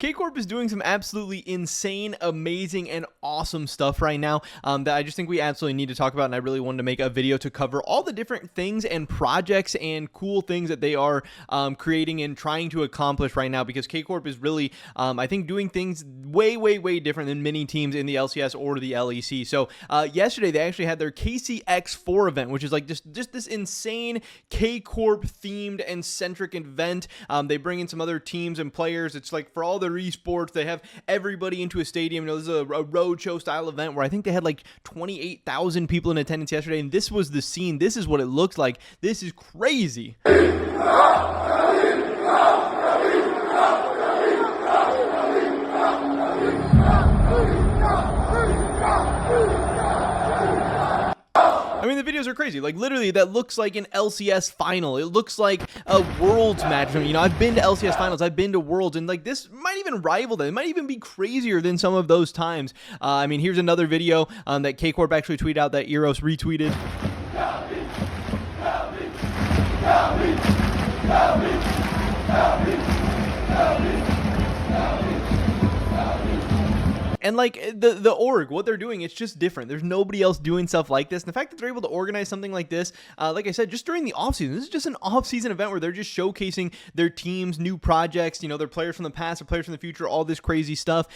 Kcorp is doing some absolutely insane, amazing, and awesome stuff right now that I just think we absolutely need to talk about, and I really wanted to make a video to cover all the different things and projects and cool things that they are creating and trying to accomplish right now, because Kcorp is really, I think, doing things way different than many teams in the LCS or the LEC. So yesterday, they actually had their KCX4 event, which is like just this insane Kcorp themed and centric event. They bring in some other teams and players. It's like for all the esports, they have everybody into a stadium. You know, this is a roadshow style event where I think they had like 28,000 people in attendance yesterday, and this was the scene. This is what it looks like. This is crazy. I mean, the videos are crazy. Like, literally, that looks like an LCS final. It looks like a Worlds match. You know, I've been to LCS finals. I've been to Worlds, and, like, this might even rival them. It might even be crazier than some of those times. I mean, here's another video that Kcorp actually tweeted out that Eros retweeted. And like the org, what they're doing, it's just different. There's nobody else doing stuff like this. And the fact that they're able to organize something like this, like I said, just during the offseason, this is just an off-season event where they're just showcasing their teams, new projects, you know, their players from the past, their players from the future, all this crazy stuff.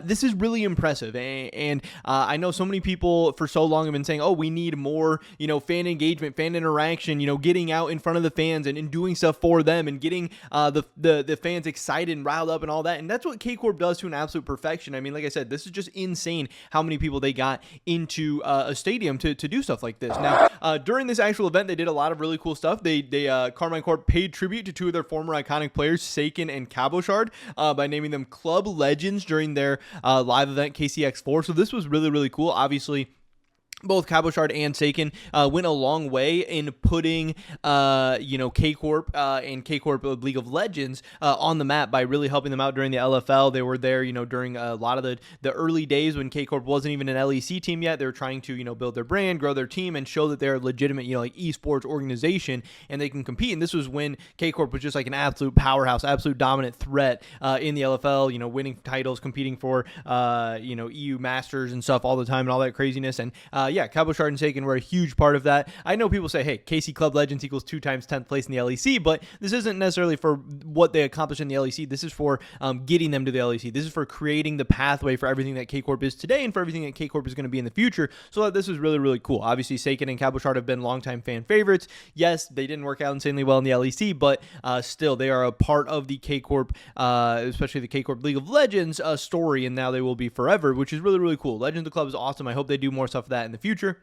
This is really impressive. And I know so many people for so long have been saying, oh, we need more, you know, fan engagement, fan interaction, you know, getting out in front of the fans and doing stuff for them and getting the fans excited and riled up and all that. And that's what Kcorp does to an absolute perfection. I mean, like I said, this is just insane how many people they got into a stadium to do stuff like this. Now, during this actual event, they did a lot of really cool stuff. Kcorp paid tribute to two of their former iconic players, Seiken and Cabochard, by naming them club legends during their live event KCX4. So this was really cool. Obviously, both Cabochard and Seiken went a long way in putting, Kcorp and Kcorp League of Legends on the map by really helping them out during the LFL. They were there, you know, during a lot of the early days when Kcorp wasn't even an LEC team yet. They were trying to, you know, build their brand, grow their team, and show that they're a legitimate, you know, like esports organization and they can compete. And this was when Kcorp was just like an absolute powerhouse, absolute dominant threat in the LFL, you know, winning titles, competing for, EU Masters and stuff all the time and all that craziness. And Cabochard and Seiken were a huge part of that. I know people say, hey, KC Club Legends equals 2 times 10th place in the LEC, but this isn't necessarily for what they accomplished in the LEC. This is for getting them to the LEC. This is for creating the pathway for everything that Kcorp is today and for everything that Kcorp is going to be in the future. So this is really cool. Obviously, Seiken and Cabochard have been longtime fan favorites. Yes, they didn't work out insanely well in the LEC, but still, they are a part of the Kcorp, especially the Kcorp League of Legends story, and now they will be forever, which is really cool. Legends of the Club is awesome. I hope they do more stuff of that in the future.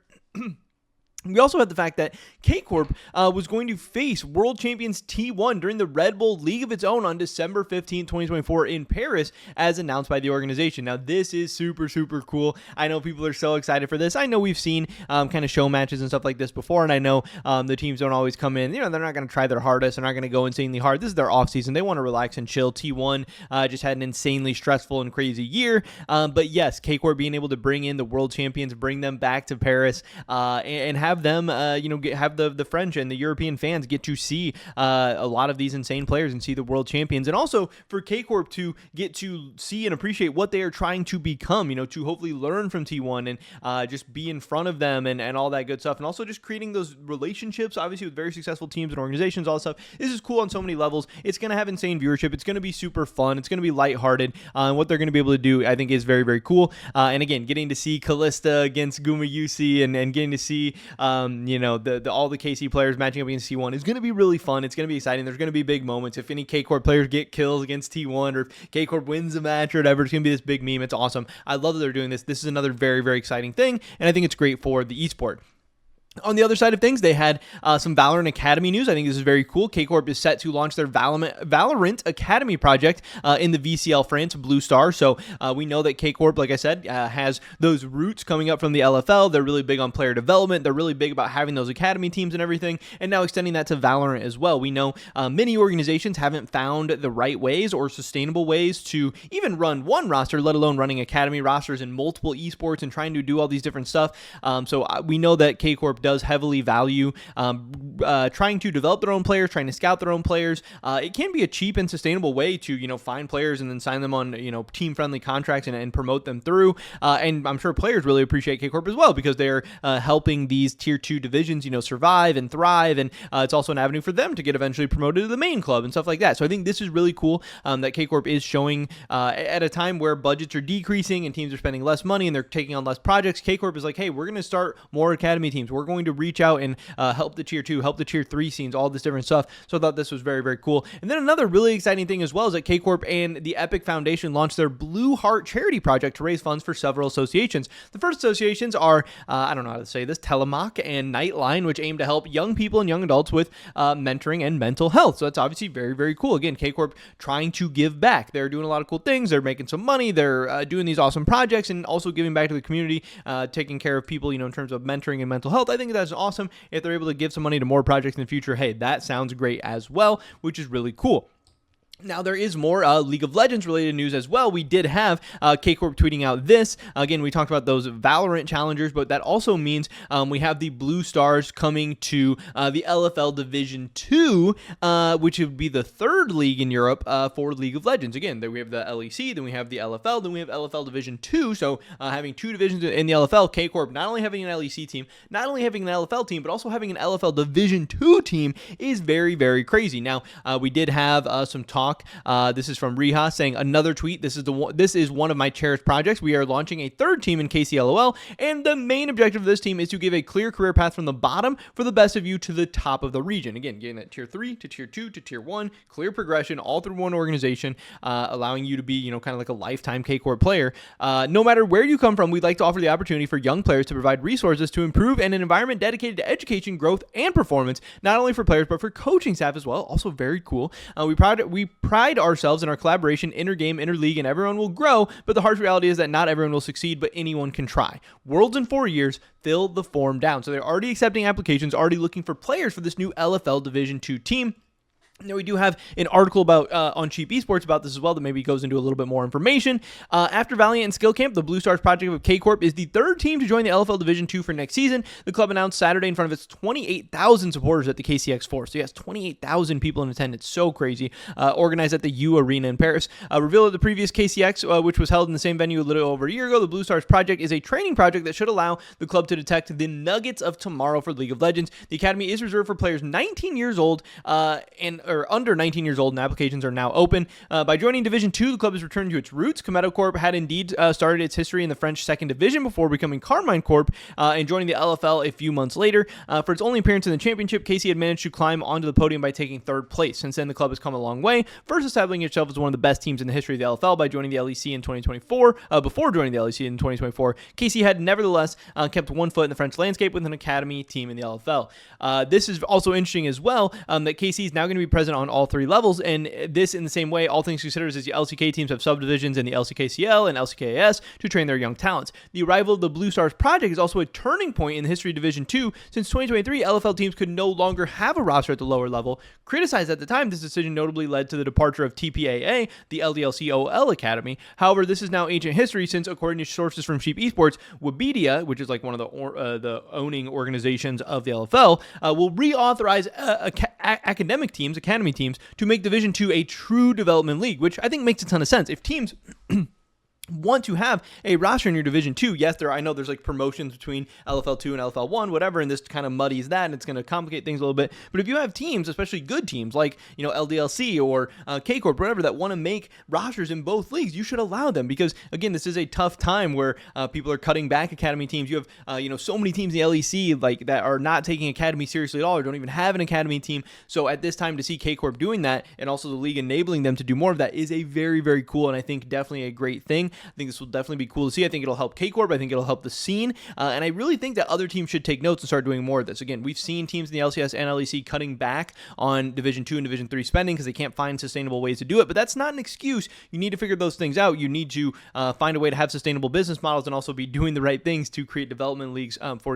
We also had the fact that Kcorp was going to face World Champions T1 during the Red Bull League of its own on December 15, 2024 in Paris, as announced by the organization. Now, this is super cool. I know people are so excited for this. I know we've seen kind of show matches and stuff like this before, and I know the teams don't always come in. You know, they're not going to try their hardest. They're not going to go insanely hard. This is their offseason. They want to relax and chill. T1 just had an insanely stressful and crazy year. But yes, Kcorp being able to bring in the World Champions, bring them back to Paris, and have them, have the French and the European fans get to see a lot of these insane players and see the world champions. And also for Kcorp to get to see and appreciate what they are trying to become, you know, to hopefully learn from T1 and just be in front of them and all that good stuff. And also just creating those relationships, obviously, with very successful teams and organizations, all that stuff. This is cool on so many levels. It's going to have insane viewership. It's going to be super fun. It's going to be lighthearted. And what they're going to be able to do, I think, is very cool. And again, getting to see Kalista against Guma Yusi and getting to see all the KC players matching up against T1 is going to be really fun. It's going to be exciting. There's going to be big moments. If any Kcorp players get kills against T1 or if Kcorp wins a match or whatever, it's going to be this big meme. It's awesome. I love that they're doing this. This is another very exciting thing, and I think it's great for the esport. On the other side of things, they had some Valorant Academy news. I think this is very cool. Kcorp is set to launch their Valorant Academy project in the VCL France Blue Star. So we know that Kcorp, like I said, has those roots coming up from the LFL. They're really big on player development. They're really big about having those academy teams and everything, and now extending that to Valorant as well. We know many organizations haven't found the right ways or sustainable ways to even run one roster, let alone running academy rosters in multiple esports and trying to do all these different stuff. So we know that Kcorp does heavily value trying to develop their own players, trying to scout their own players. It can be a cheap and sustainable way to, find players and then sign them on, team-friendly contracts and promote them through. And I'm sure players really appreciate Kcorp as well because they're helping these tier 2 divisions, survive and thrive. And it's also an avenue for them to get eventually promoted to the main club and stuff like that. So I think this is really cool that Kcorp is showing at a time where budgets are decreasing and teams are spending less money and they're taking on less projects. Kcorp is like, hey, we're going to start more academy teams. We're going to reach out and help the tier 2, help the tier 3 scenes, all this different stuff. So I thought this was very, very cool. And then another really exciting thing as well is that Kcorp and the Epic Foundation launched their Blue Heart charity project to raise funds for several associations. The first associations are, I don't know how to say this, Telemoc and Nightline, which aim to help young people and young adults with mentoring and mental health. So that's obviously very, very cool. Again, Kcorp trying to give back. They're doing a lot of cool things. They're making some money. They're doing these awesome projects and also giving back to the community, taking care of people, in terms of mentoring and mental health. I think that's awesome. If they're able to give some money to more projects in the future, hey, that sounds great as well, which is really cool. Now, there is more League of Legends related news as well. We did have Kcorp tweeting out this. Again, we talked about those Valorant challengers, but that also means we have the Blue Stars coming to the LFL Division 2, which would be the third league in Europe for League of Legends. Again, then we have the LEC, then we have the LFL, then we have LFL Division 2. So having two divisions in the LFL, Kcorp not only having an LEC team, not only having an LFL team, but also having an LFL Division 2 team is very, very crazy. Now, we did have some talk. This is from Riha saying another tweet. This is one of my cherished projects. We are launching a third team in KCLOL, and the main objective of this team is to give a clear career path from the bottom for the best of you to the top of the region. Again, getting that tier 3 to tier 2 to tier 1, clear progression all through one organization, allowing you to be, kind of like a lifetime Kcorp player. No matter where you come from, we'd like to offer the opportunity for young players to provide resources to improve in an environment dedicated to education, growth, and performance, not only for players, but for coaching staff as well. Also very cool. We pride ourselves in our collaboration, inter-game, inter-league, and everyone will grow, but the harsh reality is that not everyone will succeed, but anyone can try. Worlds in 4 years, fill the form down. So they're already accepting applications, already looking for players for this new LFL Division 2 team. Now, we do have an article about on Cheap Esports about this as well that maybe goes into a little bit more information. After Valiant and Skill Camp, the Blue Stars project of Kcorp is the third team to join the LFL Division 2 for next season. The club announced Saturday in front of its 28,000 supporters at the KCX4. So yes, 28,000 people in attendance. So crazy. Organized at the U Arena in Paris. Revealed at the previous KCX, which was held in the same venue a little over a year ago, the Blue Stars project is a training project that should allow the club to detect the nuggets of tomorrow for League of Legends. The academy is reserved for players 19 years old or under 19 years old, and applications are now open. By joining Division 2, the club is returning to its roots. Kcorp had indeed started its history in the French 2nd Division before becoming Carmine Corp and joining the LFL a few months later. For its only appearance in the championship, KC had managed to climb onto the podium by taking 3rd place. Since then, the club has come a long way, first establishing itself as one of the best teams in the history of the LFL by joining the LEC in 2024. Before joining the LEC in 2024, KC had nevertheless kept one foot in the French landscape with an academy team in the LFL. This is also interesting as well, that KC is now going to be present on all 3 levels, and this in the same way, all things considered, as the LCK teams have subdivisions in the LCKCL and LCKS to train their young talents. The arrival of the Blue Stars project is also a turning point in the history of Division 2. Since 2023, LFL teams could no longer have a roster at the lower level. Criticized at the time, this decision notably led to the departure of TPAA, the LDLCOL Academy. However, this is now ancient history since, according to sources from Cheap Esports, Webedia, which is like one of the owning organizations of the LFL, will reauthorize academic teams, academy teams, to make Division 2 a true development league, which I think makes a ton of sense. If teams want to have a roster in your Division 2, yes, I know there's like promotions between LFL 2 and LFL 1, whatever, and this kind of muddies that, and it's going to complicate things a little bit. But if you have teams, especially good teams like, LDLC or Kcorp, whatever, that want to make rosters in both leagues, you should allow them, because again, this is a tough time where people are cutting back academy teams. You have so many teams in the LEC like that are not taking academy seriously at all, or don't even have an academy team. So at this time, to see Kcorp doing that, and also the league enabling them to do more of that, is a very, very cool, and I think definitely a great thing. I think this will definitely be cool to see. I think it'll help Kcorp. I think it'll help the scene. And I really think that other teams should take notes and start doing more of this. Again, we've seen teams in the LCS and LEC cutting back on Division 2 and Division 3 spending because they can't find sustainable ways to do it. But that's not an excuse. You need to figure those things out. You need to find a way to have sustainable business models and also be doing the right things to create development leagues for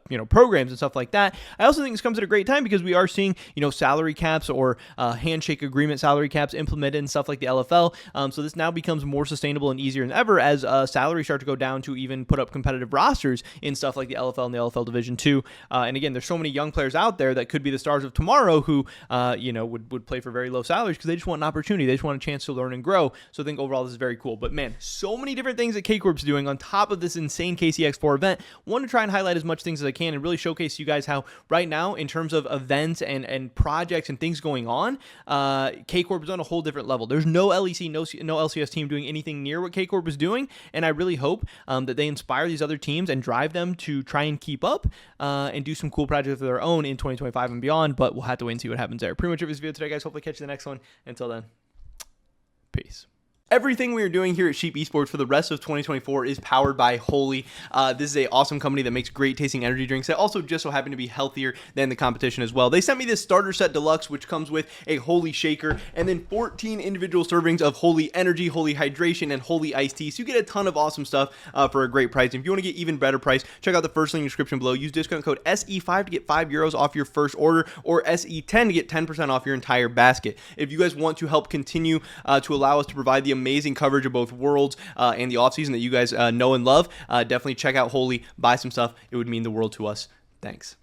your programs and stuff like that. I also think this comes at a great time because we are seeing salary caps or handshake agreement salary caps implemented and stuff like the LFL. So this now becomes more sustainable and easier crazier than ever as salaries start to go down to even put up competitive rosters in stuff like the LFL and the LFL Division 2. And again, there's so many young players out there that could be the stars of tomorrow who, would play for very low salaries because they just want an opportunity. They just want a chance to learn and grow. So I think overall this is very cool. But man, so many different things that Kcorp's doing on top of this insane KCX4 event. Want to try and highlight as much things as I can and really showcase you guys how right now, in terms of events and projects and things going on, Kcorp is on a whole different level. There's no LEC, no LCS team doing anything near what Kcorp is doing, and I really hope that they inspire these other teams and drive them to try and keep up and do some cool projects of their own in 2025 and beyond, but we'll have to wait and see what happens there. Pretty much it for this video today, guys. Hopefully catch you in the next one. Until then, peace. Everything we are doing here at Sheep Esports for the rest of 2024 is powered by Holy. This is an awesome company that makes great tasting energy drinks that also just so happen to be healthier than the competition as well. They sent me this starter set deluxe, which comes with a Holy shaker and then 14 individual servings of Holy Energy, Holy Hydration, and Holy Iced Tea. So you get a ton of awesome stuff for a great price. And if you want to get even better price, check out the first link in the description below. Use discount code SE5 to get €5 off your first order, or SE10 to get 10% off your entire basket. If you guys want to help continue to allow us to provide the amazing coverage of both Worlds and the offseason that you guys know and love, definitely check out Holy, buy some stuff. It would mean the world to us. Thanks.